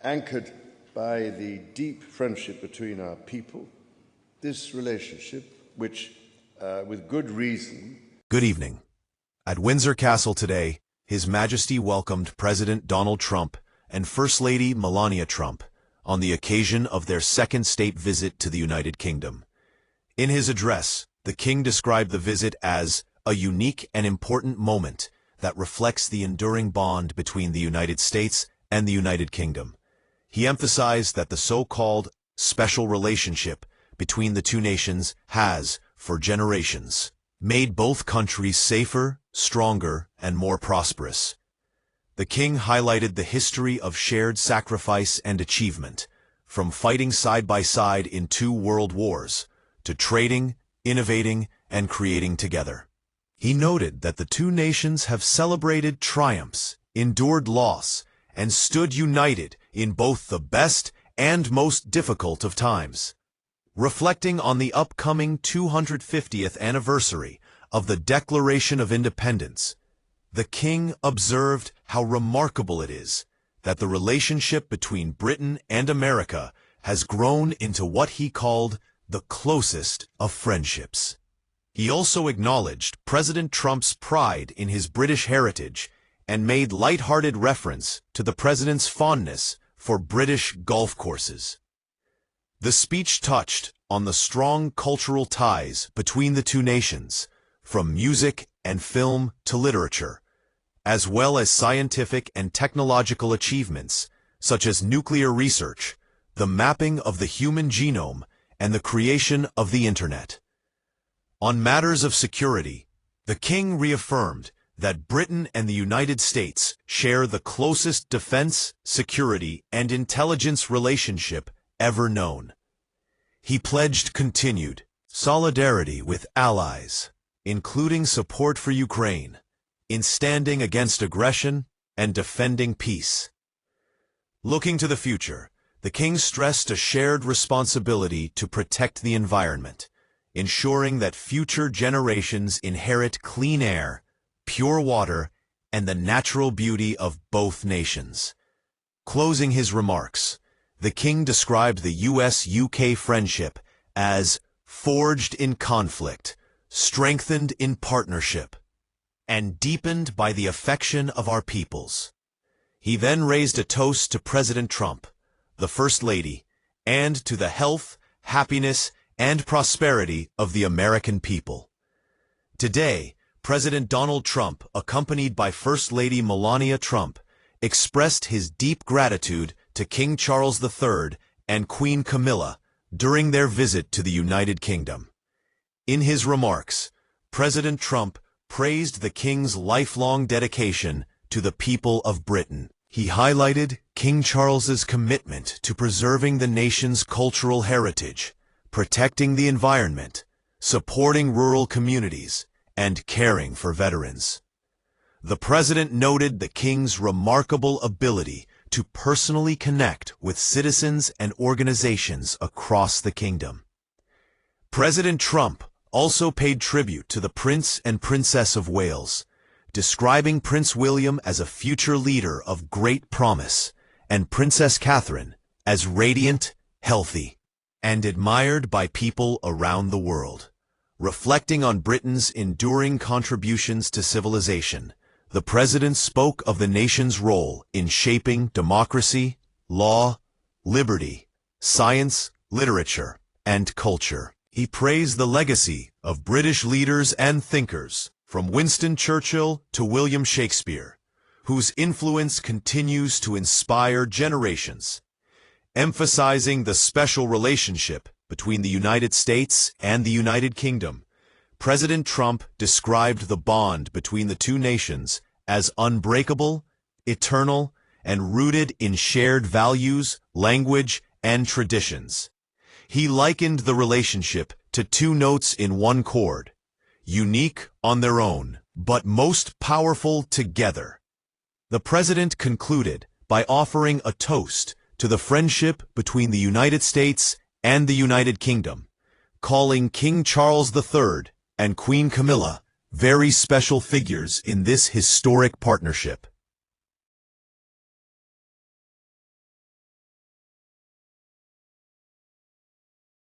Anchored by the deep friendship between our people, this relationship, which, with good reason... Good evening. At Windsor Castle today, His Majesty welcomed President Donald Trump and First Lady Melania Trump on the occasion of their second state visit to the United Kingdom. In his address, the King described the visit as a unique and important moment that reflects the enduring bond between the United States and the United Kingdom. He emphasized that the so-called special relationship between the two nations has, for generations, made both countries safer, stronger, and more prosperous. The King highlighted the history of shared sacrifice and achievement, from fighting side by side in 2 world wars, to trading, innovating, and creating together. He noted that the two nations have celebrated triumphs, endured loss, and stood united in both the best and most difficult of times. Reflecting on the upcoming 250th anniversary of the Declaration of Independence, the King observed how remarkable it is that the relationship between Britain and America has grown into what he called the closest of friendships. He also acknowledged President Trump's pride in his British heritage and made light-hearted reference to the president's fondness for British golf courses. The speech touched on the strong cultural ties between the two nations, from music and film to literature, as well as scientific and technological achievements such as nuclear research, the mapping of the human genome, and the creation of the Internet. On matters of security, the King reaffirmed that Britain and the United States share the closest defense, security, and intelligence relationship ever known. He pledged continued solidarity with allies, including support for Ukraine, in standing against aggression and defending peace. Looking to the future, the King stressed a shared responsibility to protect the environment, ensuring that future generations inherit clean air, pure water, and the natural beauty of both nations. Closing his remarks, the King described the U.S.-UK friendship as forged in conflict, strengthened in partnership, and deepened by the affection of our peoples. He then raised a toast to President Trump, the First Lady, and to the health, happiness, and prosperity of the American people. Today, President Donald Trump, accompanied by First Lady Melania Trump, expressed his deep gratitude to King Charles III and Queen Camilla during their visit to the United Kingdom. In his remarks, President Trump praised the King's lifelong dedication to the people of Britain. He highlighted King Charles's commitment to preserving the nation's cultural heritage, protecting the environment, supporting rural communities, and caring for veterans. The President noted the King's remarkable ability to personally connect with citizens and organizations across the kingdom. President Trump also paid tribute to the Prince and Princess of Wales, describing Prince William as a future leader of great promise and Princess Catherine as radiant, healthy, and admired by people around the world. Reflecting on Britain's enduring contributions to civilization, the President spoke of the nation's role in shaping democracy, law, liberty, science, literature, and culture. He praised the legacy of British leaders and thinkers, from Winston Churchill to William Shakespeare, whose influence continues to inspire generations. Emphasizing the special relationship between the United States and the United Kingdom, President Trump described the bond between the two nations as unbreakable, eternal, and rooted in shared values, language, and traditions. He likened the relationship to 2 notes in one chord, unique on their own, but most powerful together. The President concluded by offering a toast to the friendship between the United States and the United Kingdom, calling King Charles III and Queen Camilla very special figures in this historic partnership.